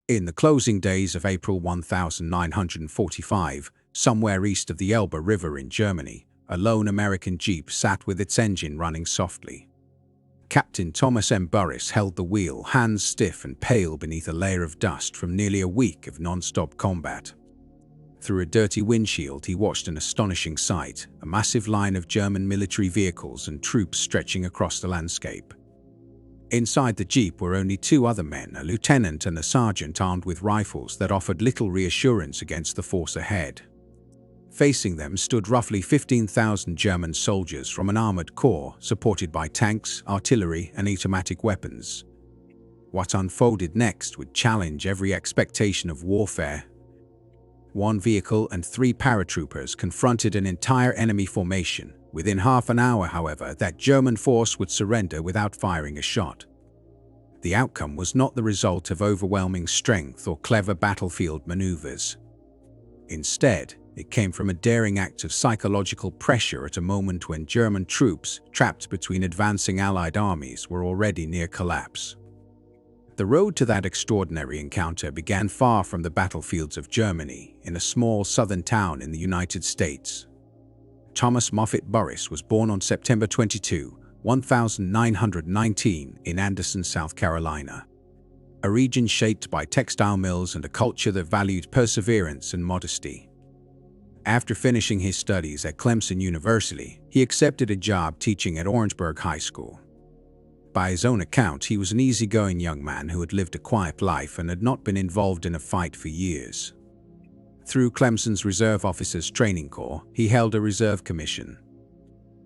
In the closing days of April 1945, somewhere east of the Elbe River in Germany, a lone American jeep sat with its engine running softly. Captain Thomas Burriss held the wheel, hands stiff and pale beneath a layer of dust from nearly a week of non-stop combat. Through a dirty windshield, he watched an astonishing sight, a massive line of German military vehicles and troops stretching across the landscape. Inside the jeep were only two other men, a lieutenant and a sergeant armed with rifles that offered little reassurance against the force ahead. Facing them stood roughly 15,000 German soldiers from an armored corps, supported by tanks, artillery, and automatic weapons. What unfolded next would challenge every expectation of warfare. One vehicle and 3 paratroopers confronted an entire enemy formation. Within half an hour, however, that German force would surrender without firing a shot. The outcome was not the result of overwhelming strength or clever battlefield maneuvers. Instead, it came from a daring act of psychological pressure at a moment when German troops, trapped between advancing Allied armies, were already near collapse. The road to that extraordinary encounter began far from the battlefields of Germany, in a small southern town in the United States. Thomas Moffett Burriss was born on September 22, 1919, in Anderson, South Carolina, a region shaped by textile mills and a culture that valued perseverance and modesty. After finishing his studies at Clemson University, he accepted a job teaching at Orangeburg High School. By his own account, he was an easygoing young man who had lived a quiet life and had not been involved in a fight for years. Through Clemson's Reserve Officers Training Corps, he held a reserve commission,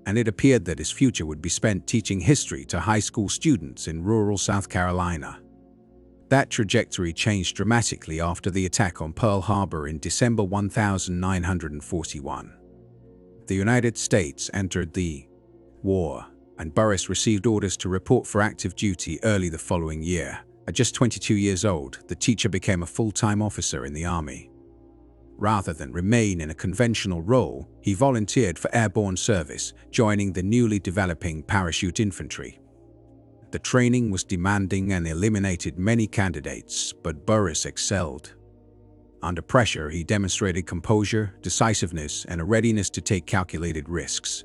and it appeared that his future would be spent teaching history to high school students in rural South Carolina. That trajectory changed dramatically after the attack on Pearl Harbor in December 1941. The United States entered the war, and Burriss received orders to report for active duty early the following year. At just 22 years old, the teacher became a full-time officer in the Army. Rather than remain in a conventional role, he volunteered for airborne service, joining the newly developing Parachute Infantry. The training was demanding and eliminated many candidates, but Burriss excelled. Under pressure, he demonstrated composure, decisiveness, and a readiness to take calculated risks,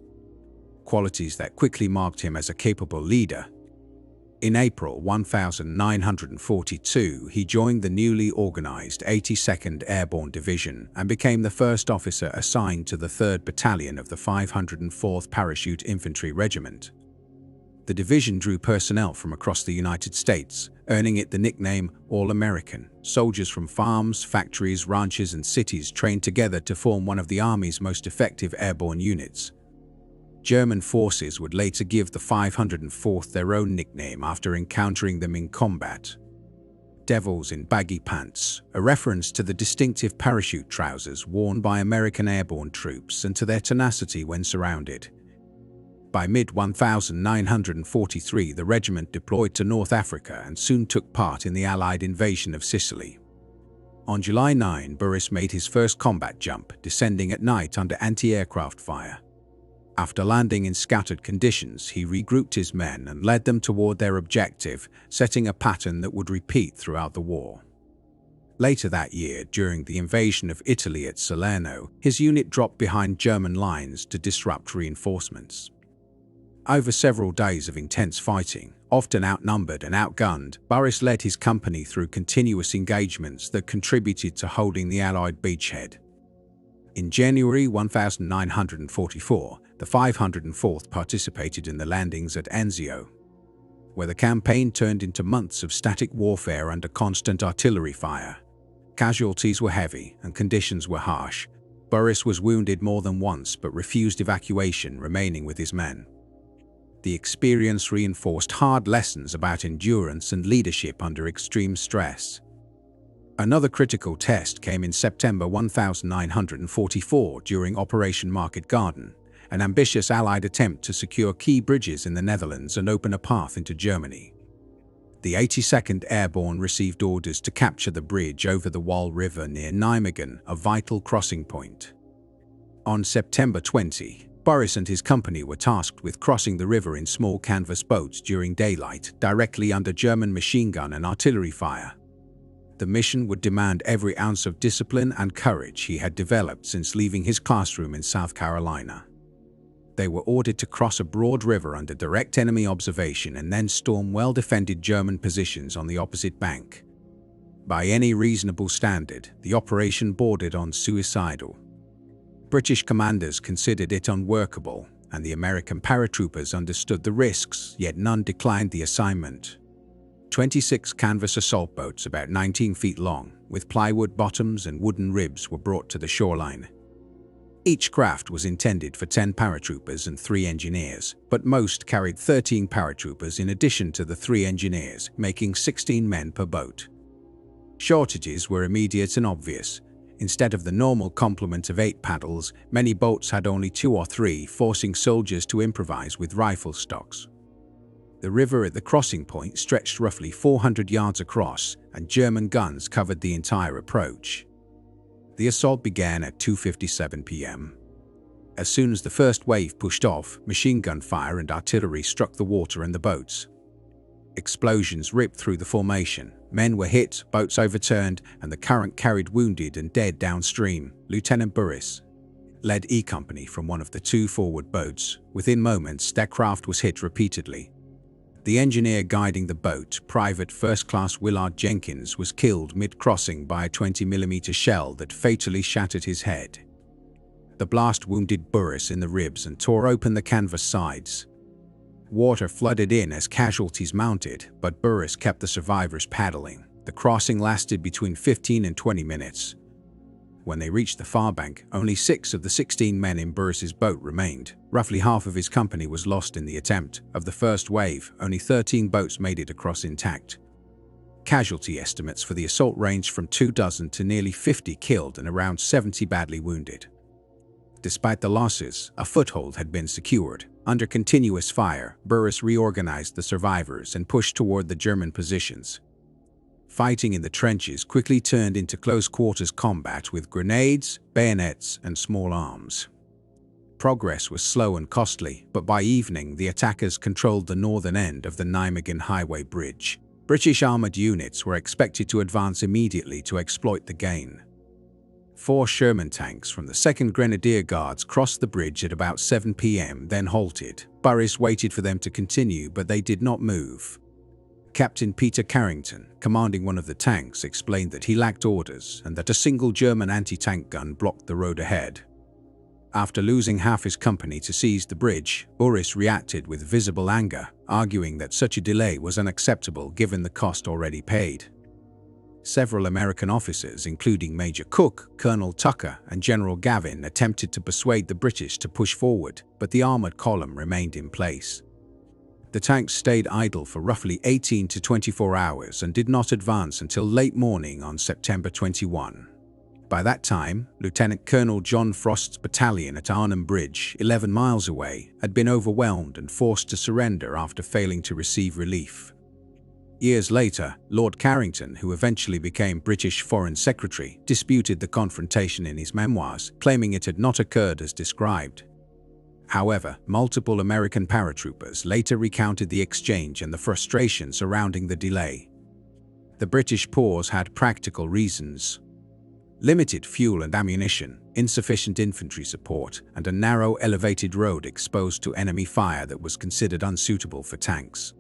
qualities that quickly marked him as a capable leader. In April 1942, he joined the newly organized 82nd Airborne Division and became the first officer assigned to the 3rd Battalion of the 504th Parachute Infantry Regiment. The division drew personnel from across the United States, earning it the nickname All-American. Soldiers from farms, factories, ranches, and cities trained together to form one of the Army's most effective airborne units. German forces would later give the 504th their own nickname after encountering them in combat. Devils in baggy pants, a reference to the distinctive parachute trousers worn by American airborne troops and to their tenacity when surrounded. By mid-1943, the regiment deployed to North Africa and soon took part in the Allied invasion of Sicily. On July 9, Burriss made his first combat jump, descending at night under anti-aircraft fire. After landing in scattered conditions, he regrouped his men and led them toward their objective, setting a pattern that would repeat throughout the war. Later that year, during the invasion of Italy at Salerno, his unit dropped behind German lines to disrupt reinforcements. Over several days of intense fighting, often outnumbered and outgunned, Burriss led his company through continuous engagements that contributed to holding the Allied beachhead. In January 1944, the 504th participated in the landings at Anzio, where the campaign turned into months of static warfare under constant artillery fire. Casualties were heavy and conditions were harsh. Burriss was wounded more than once but refused evacuation, remaining with his men. The experience reinforced hard lessons about endurance and leadership under extreme stress. Another critical test came in September 1944 during Operation Market Garden, an ambitious Allied attempt to secure key bridges in the Netherlands and open a path into Germany. The 82nd Airborne received orders to capture the bridge over the Elbe River near Nijmegen, a vital crossing point. On September 20, Burriss and his company were tasked with crossing the river in small canvas boats during daylight, directly under German machine gun and artillery fire. The mission would demand every ounce of discipline and courage he had developed since leaving his classroom in South Carolina. They were ordered to cross a broad river under direct enemy observation and then storm well-defended German positions on the opposite bank. By any reasonable standard, the operation bordered on suicidal. British commanders considered it unworkable, and the American paratroopers understood the risks, yet none declined the assignment. 26 canvas assault boats about 19 feet long, with plywood bottoms and wooden ribs, were brought to the shoreline. Each craft was intended for 10 paratroopers and 3 engineers, but most carried 13 paratroopers in addition to the 3 engineers, making 16 men per boat. Shortages were immediate and obvious. Instead of the normal complement of 8 paddles, many boats had only 2 or 3, forcing soldiers to improvise with rifle stocks. The river at the crossing point stretched roughly 400 yards across, and German guns covered the entire approach. The assault began at 2:57 p.m. As soon as the first wave pushed off, machine gun fire and artillery struck the water and the boats. Explosions ripped through the formation. Men were hit, boats overturned, and the current carried wounded and dead downstream. Lieutenant Burriss led E Company from one of the 2 forward boats. Within moments, their craft was hit repeatedly. The engineer guiding the boat, Private First Class Willard Jenkins, was killed mid-crossing by a 20mm shell that fatally shattered his head. The blast wounded Burriss in the ribs and tore open the canvas sides. Water flooded in as casualties mounted, but Burriss kept the survivors paddling. The crossing lasted between 15 and 20 minutes. When they reached the far bank, only 6 of the 16 men in Burriss's boat remained. Roughly half of his company was lost in the attempt. Of the first wave, only 13 boats made it across intact. Casualty estimates for the assault ranged from 24 to nearly 50 killed and around 70 badly wounded. Despite the losses, a foothold had been secured. Under continuous fire, Burriss reorganized the survivors and pushed toward the German positions. Fighting in the trenches quickly turned into close-quarters combat with grenades, bayonets, and small arms. Progress was slow and costly, but by evening the attackers controlled the northern end of the Nijmegen Highway Bridge. British armored units were expected to advance immediately to exploit the gain. 4 Sherman tanks from the 2nd Grenadier Guards crossed the bridge at about 7 p.m., then halted. Burriss waited for them to continue, but they did not move. Captain Peter Carrington, commanding one of the tanks, explained that he lacked orders and that a single German anti-tank gun blocked the road ahead. After losing half his company to seize the bridge, Burriss reacted with visible anger, arguing that such a delay was unacceptable given the cost already paid. Several American officers, including Major Cook, Colonel Tucker, and General Gavin, attempted to persuade the British to push forward, but the armored column remained in place. The tanks stayed idle for roughly 18 to 24 hours and did not advance until late morning on September 21. By that time, Lieutenant Colonel John Frost's battalion at Arnhem Bridge, 11 miles away, had been overwhelmed and forced to surrender after failing to receive relief. Years later, Lord Carrington, who eventually became British Foreign Secretary, disputed the confrontation in his memoirs, claiming it had not occurred as described. However, multiple American paratroopers later recounted the exchange and the frustration surrounding the delay. The British pause had practical reasons: limited fuel and ammunition, insufficient infantry support, and a narrow elevated road exposed to enemy fire that was considered unsuitable for tanks.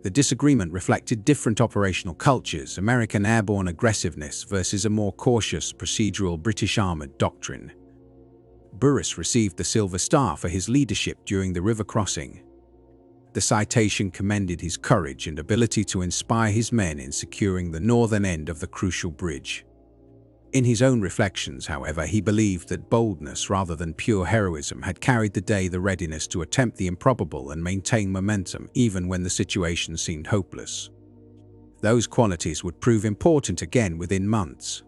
The disagreement reflected different operational cultures: American airborne aggressiveness versus a more cautious procedural British armored doctrine. Burriss received the Silver Star for his leadership during the river crossing. The citation commended his courage and ability to inspire his men in securing the northern end of the crucial bridge. In his own reflections, however, he believed that boldness rather than pure heroism had carried the day, the readiness to attempt the improbable and maintain momentum even when the situation seemed hopeless. Those qualities would prove important again within months.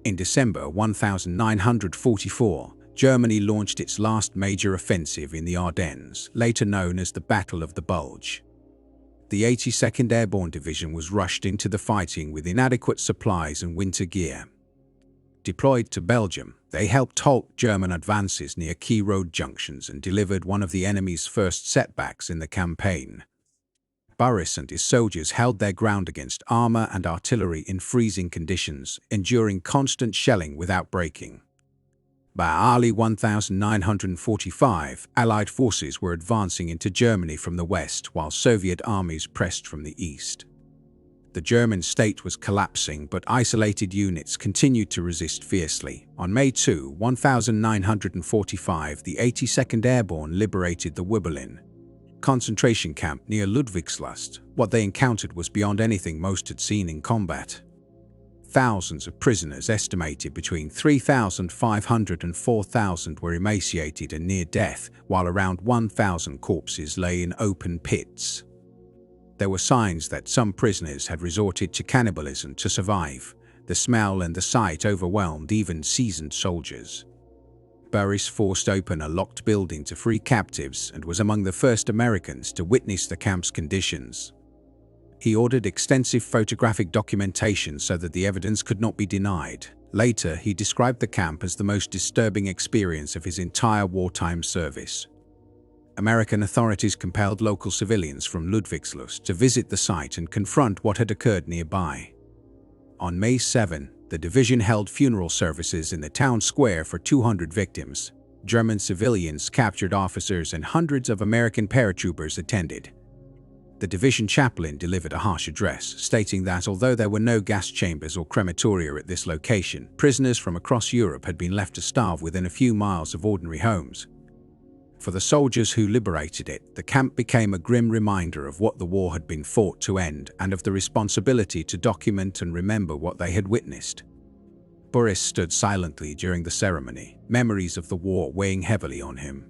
In December 1944, Germany launched its last major offensive in the Ardennes, later known as the Battle of the Bulge. The 82nd Airborne Division was rushed into the fighting with inadequate supplies and winter gear. Deployed to Belgium, they helped halt German advances near key road junctions and delivered one of the enemy's first setbacks in the campaign. Burriss and his soldiers held their ground against armor and artillery in freezing conditions, enduring constant shelling without breaking. By early 1945, Allied forces were advancing into Germany from the west while Soviet armies pressed from the east. The German state was collapsing, but isolated units continued to resist fiercely. On May 2, 1945, the 82nd Airborne liberated the Wiberlin concentration camp near Ludwigslust. What they encountered was beyond anything most had seen in combat. Thousands of prisoners, estimated between 3,500 and 4,000, were emaciated and near death, while around 1,000 corpses lay in open pits. There were signs that some prisoners had resorted to cannibalism to survive. The smell and the sight overwhelmed even seasoned soldiers. Burriss forced open a locked building to free captives and was among the first Americans to witness the camp's conditions. He ordered extensive photographic documentation so that the evidence could not be denied. Later, he described the camp as the most disturbing experience of his entire wartime service. American authorities compelled local civilians from Ludwigslust to visit the site and confront what had occurred nearby. On May 7, the division held funeral services in the town square for 200 victims. German civilians, captured officers, and hundreds of American paratroopers attended. The division chaplain delivered a harsh address, stating that although there were no gas chambers or crematoria at this location, prisoners from across Europe had been left to starve within a few miles of ordinary homes. For the soldiers who liberated it, the camp became a grim reminder of what the war had been fought to end and of the responsibility to document and remember what they had witnessed. Burriss stood silently during the ceremony, memories of the war weighing heavily on him.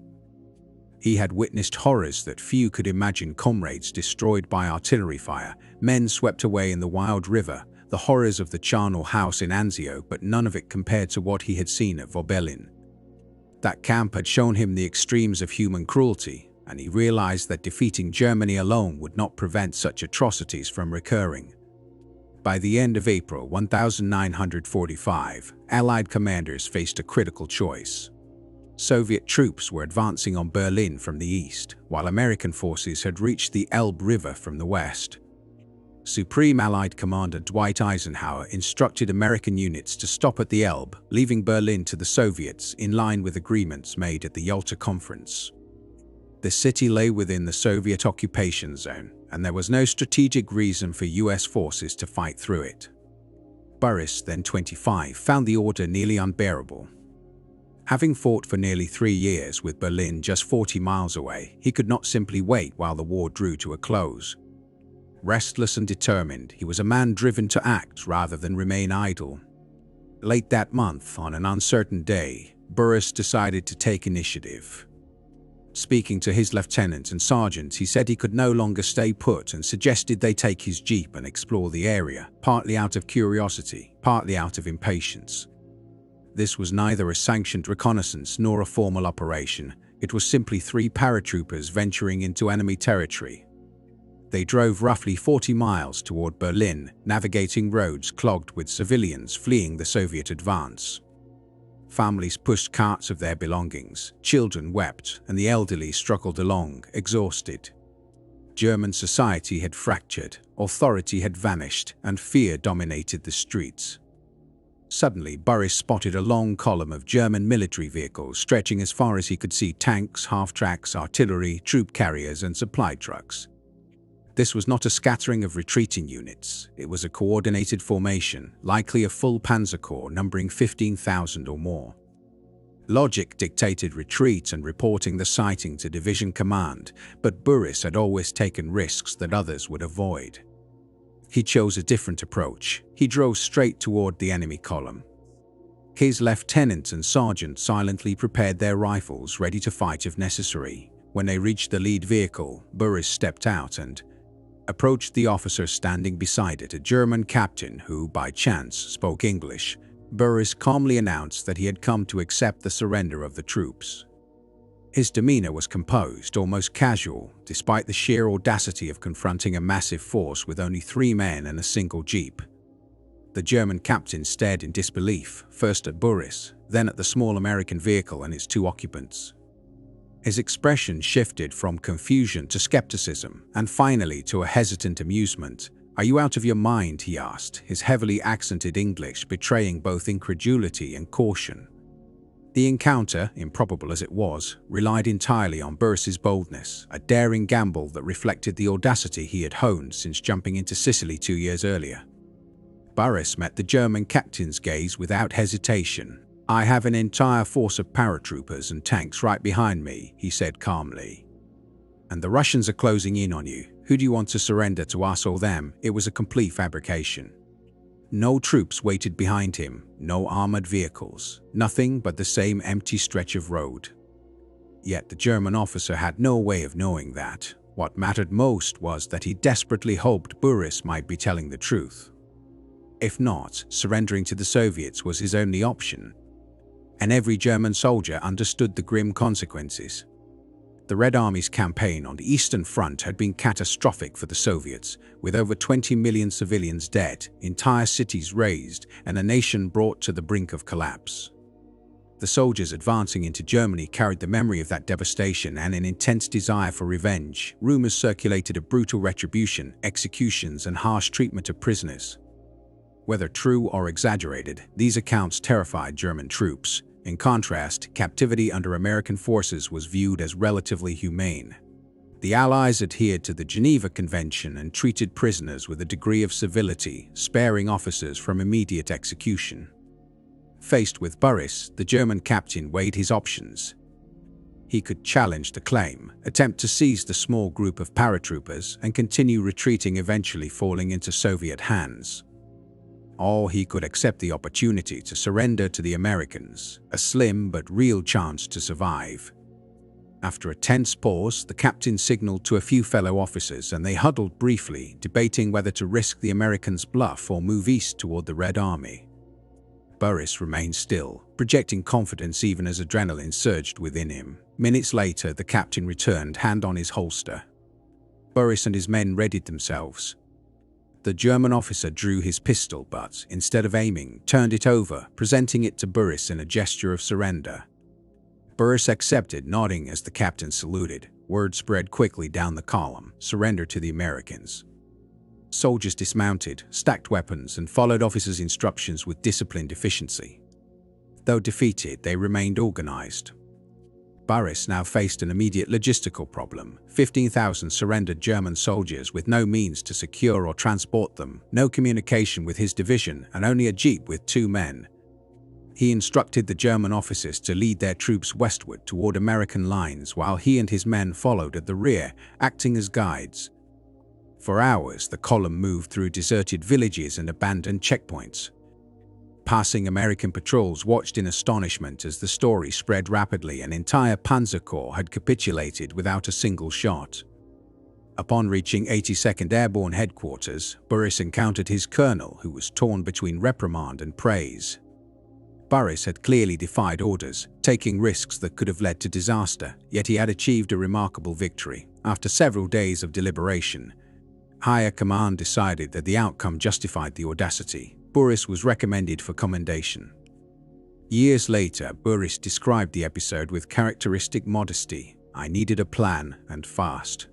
He had witnessed horrors that few could imagine: comrades destroyed by artillery fire, men swept away in the wild river, the horrors of the charnel house in Anzio, but none of it compared to what he had seen at Wiberlin. That camp had shown him the extremes of human cruelty, and he realized that defeating Germany alone would not prevent such atrocities from recurring. By the end of April 1945, Allied commanders faced a critical choice. Soviet troops were advancing on Berlin from the east, while American forces had reached the Elbe River from the west. Supreme Allied Commander Dwight Eisenhower instructed American units to stop at the Elbe, leaving Berlin to the Soviets in line with agreements made at the Yalta Conference. The city lay within the Soviet occupation zone, and there was no strategic reason for US forces to fight through it. Burriss, then 25, found the order nearly unbearable. Having fought for nearly 3 years with Berlin just 40 miles away, he could not simply wait while the war drew to a close. Restless and determined, he was a man driven to act rather than remain idle. Late that month, on an uncertain day, Burriss decided to take initiative. Speaking to his lieutenants and sergeants, he said he could no longer stay put and suggested they take his jeep and explore the area, partly out of curiosity, partly out of impatience. This was neither a sanctioned reconnaissance nor a formal operation. It was simply 3 paratroopers venturing into enemy territory. They drove roughly 40 miles toward Berlin, navigating roads clogged with civilians fleeing the Soviet advance. Families pushed carts of their belongings, children wept, and the elderly struggled along, exhausted. German society had fractured, authority had vanished, and fear dominated the streets. Suddenly, Burriss spotted a long column of German military vehicles stretching as far as he could see: tanks, half-tracks, artillery, troop carriers, and supply trucks. This was not a scattering of retreating units. It was a coordinated formation, likely a full panzer corps numbering 15,000 or more. Logic dictated retreat and reporting the sighting to division command, but Burriss had always taken risks that others would avoid. He chose a different approach. He drove straight toward the enemy column. His lieutenant and sergeant silently prepared their rifles, ready to fight if necessary. When they reached the lead vehicle, Burriss stepped out and approached the officer standing beside it, a German captain who, by chance, spoke English. Burriss calmly announced that he had come to accept the surrender of the troops. His demeanor was composed, almost casual, despite the sheer audacity of confronting a massive force with only 3 men and a single jeep. The German captain stared in disbelief, first at Burriss, then at the small American vehicle and its 2 occupants. His expression shifted from confusion to skepticism, and finally to a hesitant amusement. "Are you out of your mind?" he asked, his heavily accented English betraying both incredulity and caution. The encounter, improbable as it was, relied entirely on Burriss's boldness, a daring gamble that reflected the audacity he had honed since jumping into Sicily 2 years earlier. Burriss met the German captain's gaze without hesitation. "I have an entire force of paratroopers and tanks right behind me," he said calmly. "And the Russians are closing in on you. Who do you want to surrender, to us or them?" It was a complete fabrication. No troops waited behind him, no armored vehicles, nothing but the same empty stretch of road. Yet the German officer had no way of knowing that. What mattered most was that he desperately hoped Burriss might be telling the truth. If not, surrendering to the Soviets was his only option. And every German soldier understood the grim consequences. The Red Army's campaign on the Eastern Front had been catastrophic for the Soviets, with over 20 million civilians dead, entire cities razed, and a nation brought to the brink of collapse. The soldiers advancing into Germany carried the memory of that devastation and an intense desire for revenge. Rumors circulated of brutal retribution, executions, and harsh treatment of prisoners. Whether true or exaggerated, these accounts terrified German troops. In contrast, captivity under American forces was viewed as relatively humane. The Allies adhered to the Geneva Convention and treated prisoners with a degree of civility, sparing officers from immediate execution. Faced with Burriss, the German captain weighed his options. He could challenge the claim, attempt to seize the small group of paratroopers, and continue retreating, eventually falling into Soviet hands. Or he could accept the opportunity to surrender to the Americans, a slim but real chance to survive. After a tense pause, the captain signaled to a few fellow officers and they huddled briefly, debating whether to risk the Americans' bluff or move east toward the Red Army. Burriss remained still, projecting confidence even as adrenaline surged within him. Minutes later, the captain returned, hand on his holster. Burriss and his men readied themselves. The German officer drew his pistol but, instead of aiming, turned it over, presenting it to Burriss in a gesture of surrender. Burriss accepted, nodding as the captain saluted. Word spread quickly down the column: surrender to the Americans. Soldiers dismounted, stacked weapons, and followed officers' instructions with disciplined efficiency. Though defeated, they remained organized. Burriss now faced an immediate logistical problem: 15,000 surrendered German soldiers with no means to secure or transport them, no communication with his division, and only a jeep with 2 men. He instructed the German officers to lead their troops westward toward American lines while he and his men followed at the rear, acting as guides. For hours, the column moved through deserted villages and abandoned checkpoints. Passing American patrols watched in astonishment as the story spread rapidly. An entire Panzer Corps had capitulated without a single shot. Upon reaching 82nd Airborne Headquarters, Burriss encountered his colonel, who was torn between reprimand and praise. Burriss had clearly defied orders, taking risks that could have led to disaster, yet he had achieved a remarkable victory. After several days of deliberation, higher command decided that the outcome justified the audacity. Burriss was recommended for commendation. Years later, Burriss described the episode with characteristic modesty. "I needed a plan, and fast.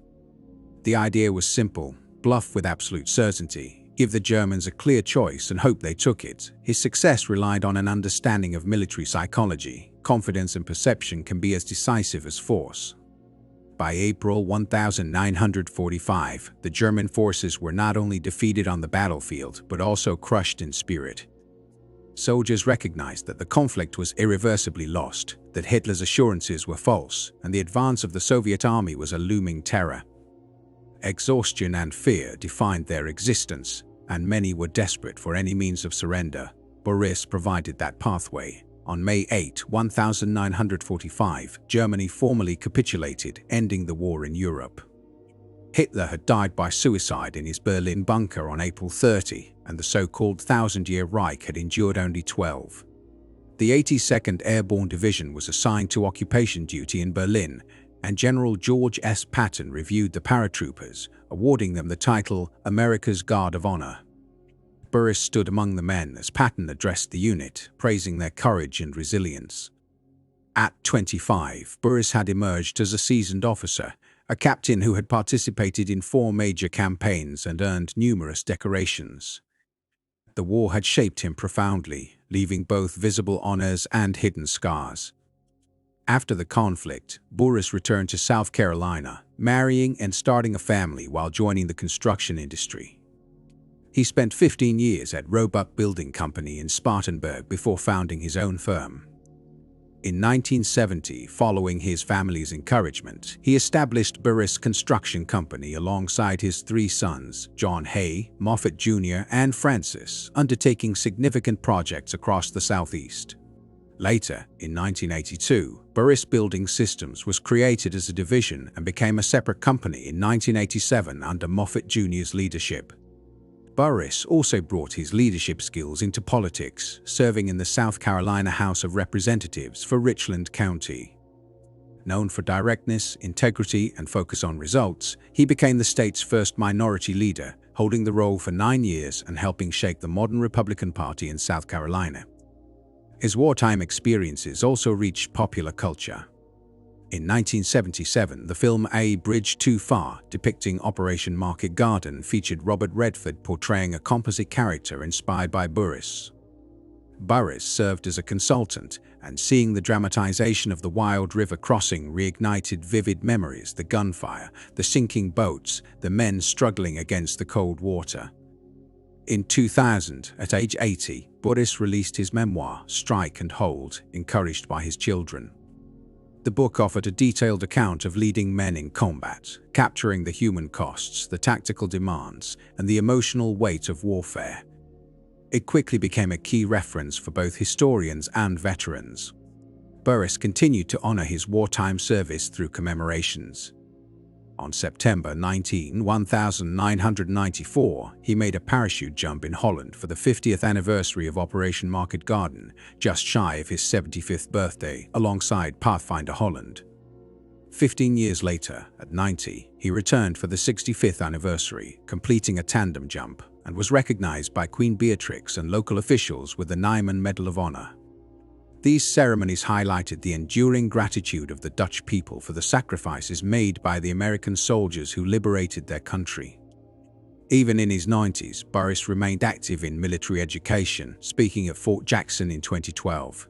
The idea was simple: bluff with absolute certainty, give the Germans a clear choice and hope they took it." His success relied on an understanding of military psychology. Confidence and perception can be as decisive as force. By April 1945, the German forces were not only defeated on the battlefield, but also crushed in spirit. Soldiers recognized that the conflict was irreversibly lost, that Hitler's assurances were false, and the advance of the Soviet army was a looming terror. Exhaustion and fear defined their existence, and many were desperate for any means of surrender. Burriss provided that pathway. On May 8, 1945, Germany formally capitulated, ending the war in Europe. Hitler had died by suicide in his Berlin bunker on April 30, and the so-called Thousand-Year Reich had endured only 12. The 82nd Airborne Division was assigned to occupation duty in Berlin, and General George S. Patton reviewed the paratroopers, awarding them the title America's Guard of Honor. Burriss stood among the men as Patton addressed the unit, praising their courage and resilience. At 25, Burriss had emerged as a seasoned officer, a captain who had participated in 4 major campaigns and earned numerous decorations. The war had shaped him profoundly, leaving both visible honors and hidden scars. After the conflict, Burriss returned to South Carolina, marrying and starting a family while joining the construction industry. He spent 15 years at Roebuck Building Company in Spartanburg before founding his own firm. In 1970, following his family's encouragement, he established Burriss Construction Company alongside his 3 sons, John Hay, Moffett Jr., and Francis, undertaking significant projects across the Southeast. Later, in 1982, Burriss Building Systems was created as a division and became a separate company in 1987 under Moffett Jr.'s leadership. Burriss also brought his leadership skills into politics, serving in the South Carolina House of Representatives for Richland County. Known for directness, integrity, and focus on results, he became the state's first minority leader, holding the role for 9 years and helping shape the modern Republican Party in South Carolina. His wartime experiences also reached popular culture. In 1977, the film A Bridge Too Far, depicting Operation Market Garden, featured Robert Redford portraying a composite character inspired by Burriss. Burriss served as a consultant, and seeing the dramatization of the Wild River crossing reignited vivid memories: the gunfire, the sinking boats, the men struggling against the cold water. In 2000, at age 80, Burriss released his memoir, Strike and Hold, encouraged by his children. The book offered a detailed account of leading men in combat, capturing the human costs, the tactical demands, and the emotional weight of warfare. It quickly became a key reference for both historians and veterans. Burriss continued to honor his wartime service through commemorations. On September 19, 1994, he made a parachute jump in Holland for the 50th anniversary of Operation Market Garden, just shy of his 75th birthday, alongside Pathfinder Holland. 15 years later, at 90, he returned for the 65th anniversary, completing a tandem jump, and was recognized by Queen Beatrix and local officials with the Nieman Medal of Honor. These ceremonies highlighted the enduring gratitude of the Dutch people for the sacrifices made by the American soldiers who liberated their country. Even in his 90s, Burriss remained active in military education, speaking at Fort Jackson in 2012.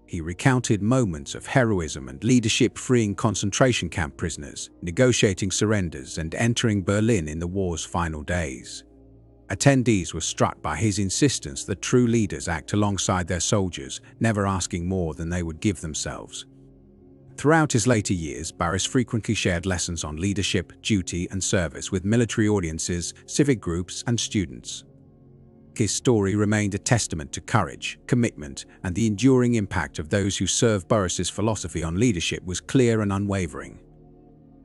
He recounted moments of heroism and leadership, freeing concentration camp prisoners, negotiating surrenders, and entering Berlin in the war's final days. Attendees were struck by his insistence that true leaders act alongside their soldiers, never asking more than they would give themselves. Throughout his later years, Burriss frequently shared lessons on leadership, duty, and service with military audiences, civic groups, and students. His story remained a testament to courage, commitment, and the enduring impact of those who served. Burriss's philosophy on leadership was clear and unwavering.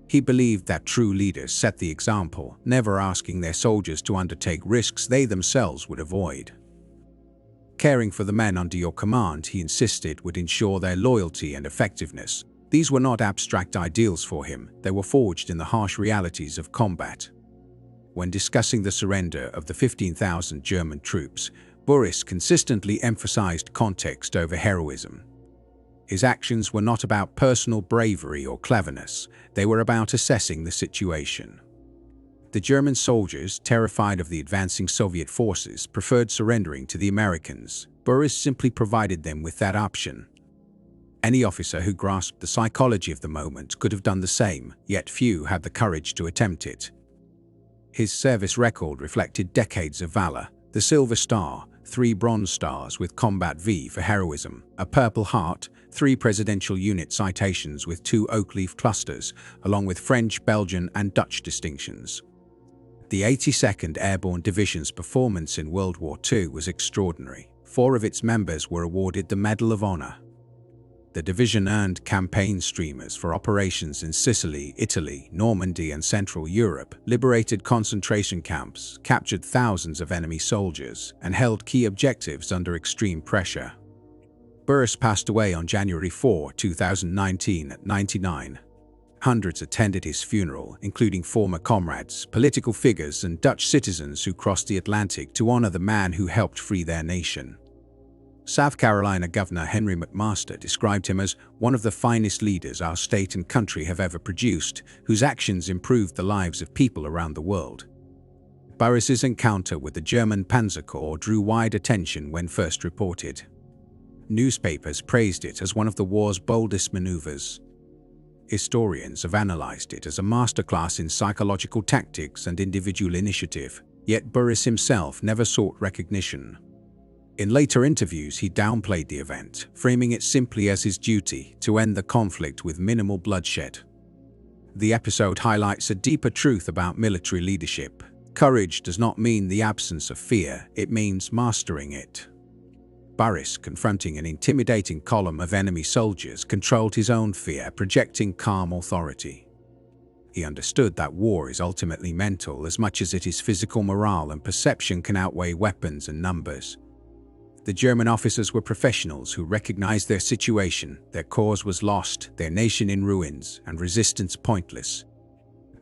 He believed that true leaders set the example, never asking their soldiers to undertake risks they themselves would avoid. Caring for the men under your command, he insisted, would ensure their loyalty and effectiveness. These were not abstract ideals for him, they were forged in the harsh realities of combat. When discussing the surrender of the 15,000 German troops, Burriss consistently emphasized context over heroism. His actions were not about personal bravery or cleverness, they were about assessing the situation. The German soldiers, terrified of the advancing Soviet forces, preferred surrendering to the Americans. Burriss simply provided them with that option. Any officer who grasped the psychology of the moment could have done the same, yet few had the courage to attempt it. His service record reflected decades of valor: the Silver Star, 3 Bronze Stars with Combat V for heroism, a Purple Heart, 3 Presidential Unit citations with 2 Oak Leaf Clusters, along with French, Belgian, and Dutch distinctions. The 82nd Airborne Division's performance in World War II was extraordinary. 4 of its members were awarded the Medal of Honor. The division earned campaign streamers for operations in Sicily, Italy, Normandy, and Central Europe, liberated concentration camps, captured thousands of enemy soldiers, and held key objectives under extreme pressure. Burriss passed away on January 4, 2019 at 99. Hundreds attended his funeral, including former comrades, political figures, and Dutch citizens who crossed the Atlantic to honor the man who helped free their nation. South Carolina Governor Henry McMaster described him as one of the finest leaders our state and country have ever produced, whose actions improved the lives of people around the world. Burriss's encounter with the German Panzer Corps drew wide attention when first reported. Newspapers praised it as one of the war's boldest maneuvers. Historians have analyzed it as a masterclass in psychological tactics and individual initiative, yet Burriss himself never sought recognition. In later interviews, he downplayed the event, framing it simply as his duty to end the conflict with minimal bloodshed. The episode highlights a deeper truth about military leadership. Courage does not mean the absence of fear, it means mastering it. Burriss, confronting an intimidating column of enemy soldiers, controlled his own fear, projecting calm authority. He understood that war is ultimately mental as much as it is physical. Morale and perception can outweigh weapons and numbers. The German officers were professionals who recognized their situation. Their cause was lost, their nation in ruins, and resistance pointless.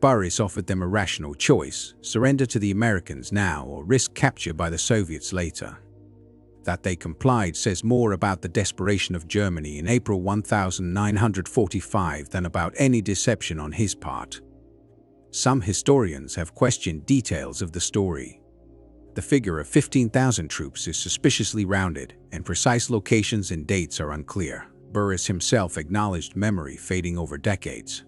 Burriss offered them a rational choice: surrender to the Americans now or risk capture by the Soviets later. That they complied says more about the desperation of Germany in April 1945 than about any deception on his part. Some historians have questioned details of the story. The figure of 15,000 troops is suspiciously rounded, and precise locations and dates are unclear. Burriss himself acknowledged memory fading over decades.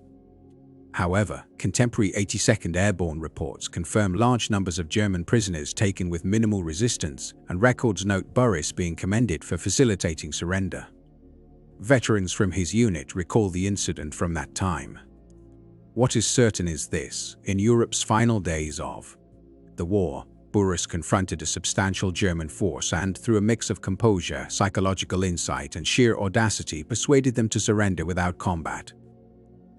However, contemporary 82nd Airborne reports confirm large numbers of German prisoners taken with minimal resistance, and records note Burriss being commended for facilitating surrender. Veterans from his unit recall the incident from that time. What is certain is this: in Europe's final days of the war, Burriss confronted a substantial German force and, through a mix of composure, psychological insight, and sheer audacity, persuaded them to surrender without combat.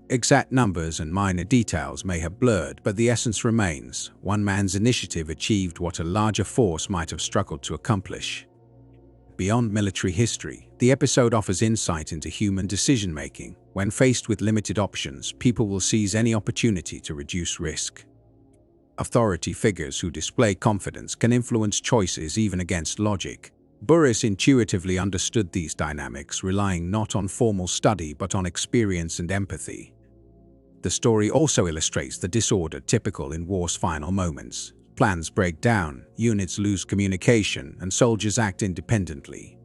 Exact numbers and minor details may have blurred, but the essence remains: one man's initiative achieved what a larger force might have struggled to accomplish. Beyond military history, the episode offers insight into human decision-making. When faced with limited options, people will seize any opportunity to reduce risk. Authority figures who display confidence can influence choices even against logic. Burriss intuitively understood these dynamics, relying not on formal study but on experience and empathy. The story also illustrates the disorder typical in war's final moments. Plans break down, units lose communication, and soldiers act independently.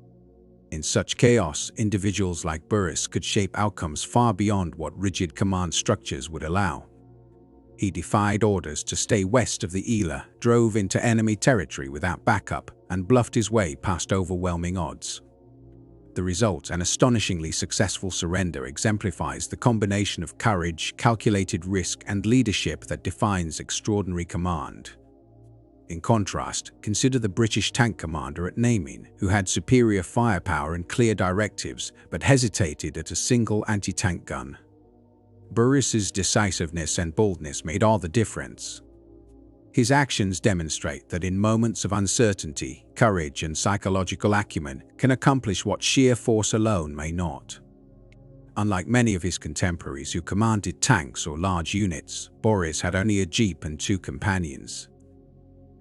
In such chaos, individuals like Burriss could shape outcomes far beyond what rigid command structures would allow. He defied orders to stay west of the Elbe, drove into enemy territory without backup, and bluffed his way past overwhelming odds. The result, an astonishingly successful surrender, exemplifies the combination of courage, calculated risk, and leadership that defines extraordinary command. In contrast, consider the British tank commander at Naming, who had superior firepower and clear directives, but hesitated at a single anti-tank gun. Burriss's decisiveness and boldness made all the difference. His actions demonstrate that in moments of uncertainty, courage and psychological acumen can accomplish what sheer force alone may not. Unlike many of his contemporaries who commanded tanks or large units, Burriss had only a jeep and 2 companions.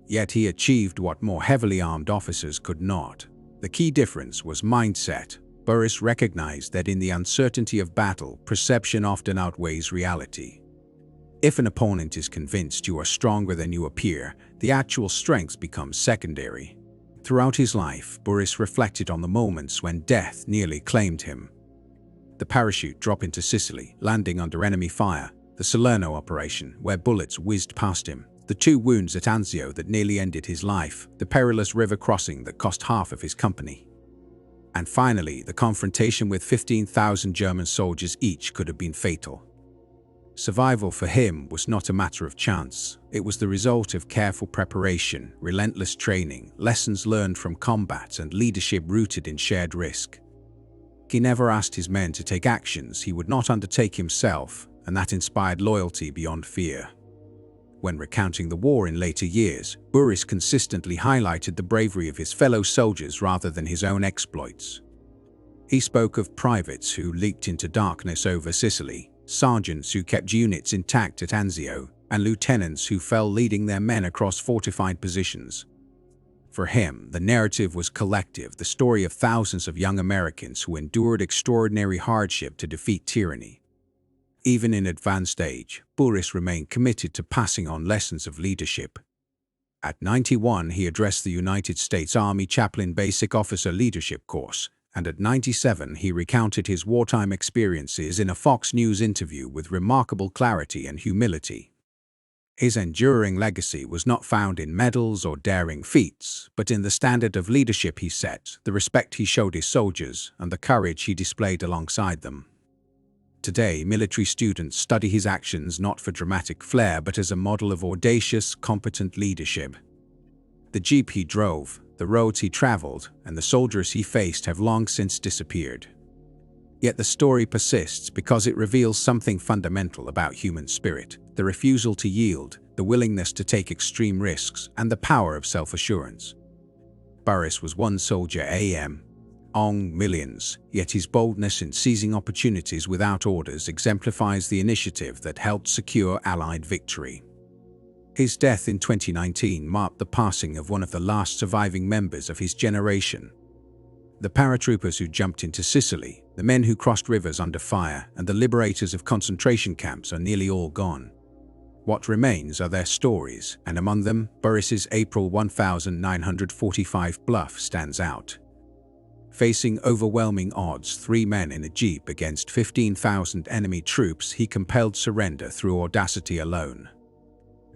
Yet he achieved what more heavily armed officers could not. The key difference was mindset. Burriss recognized that in the uncertainty of battle, perception often outweighs reality. If an opponent is convinced you are stronger than you appear, the actual strength becomes secondary. Throughout his life, Burriss reflected on the moments when death nearly claimed him. The parachute drop into Sicily, landing under enemy fire, the Salerno operation, where bullets whizzed past him, the 2 wounds at Anzio that nearly ended his life, the perilous river crossing that cost half of his company. And finally, the confrontation with 15,000 German soldiers each could have been fatal. Survival for him was not a matter of chance. It was the result of careful preparation, relentless training, lessons learned from combat, and leadership rooted in shared risk. He never asked his men to take actions he would not undertake himself, and that inspired loyalty beyond fear. When recounting the war in later years, Burriss consistently highlighted the bravery of his fellow soldiers rather than his own exploits. He spoke of privates who leaped into darkness over Sicily, sergeants who kept units intact at Anzio, and lieutenants who fell leading their men across fortified positions. For him, the narrative was collective, the story of thousands of young Americans who endured extraordinary hardship to defeat tyranny. Even in advanced age, Burriss remained committed to passing on lessons of leadership. At 91, he addressed the United States Army Chaplain Basic Officer Leadership Course, and at 97 he recounted his wartime experiences in a Fox News interview with remarkable clarity and humility. His enduring legacy was not found in medals or daring feats, but in the standard of leadership he set, the respect he showed his soldiers, and the courage he displayed alongside them. Today, military students study his actions not for dramatic flair but as a model of audacious, competent leadership. The jeep he drove, the roads he traveled, and the soldiers he faced have long since disappeared. Yet the story persists because it reveals something fundamental about human spirit: the refusal to yield, the willingness to take extreme risks, and the power of self-assurance. Burriss was one soldier among millions, yet his boldness in seizing opportunities without orders exemplifies the initiative that helped secure Allied victory. His death in 2019 marked the passing of one of the last surviving members of his generation. The paratroopers who jumped into Sicily, the men who crossed rivers under fire, and the liberators of concentration camps are nearly all gone. What remains are their stories, and among them, Burriss's April 1945 bluff stands out. Facing overwhelming odds, 3 men in a jeep against 15,000 enemy troops, he compelled surrender through audacity alone.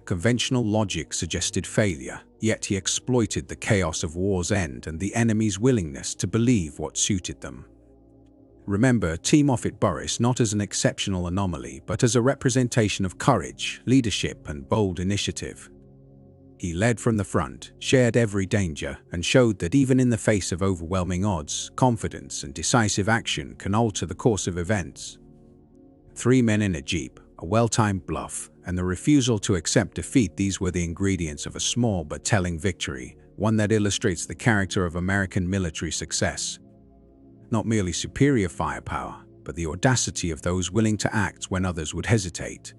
Conventional logic suggested failure, yet he exploited the chaos of war's end and the enemy's willingness to believe what suited them. Remember Team Officer Burriss not as an exceptional anomaly, but as a representation of courage, leadership, and bold initiative. He led from the front, shared every danger, and showed that even in the face of overwhelming odds, confidence and decisive action can alter the course of events. 3 men in a jeep, a well-timed bluff, and the refusal to accept defeat — these were the ingredients of a small but telling victory, one that illustrates the character of American military success. Not merely superior firepower, but the audacity of those willing to act when others would hesitate.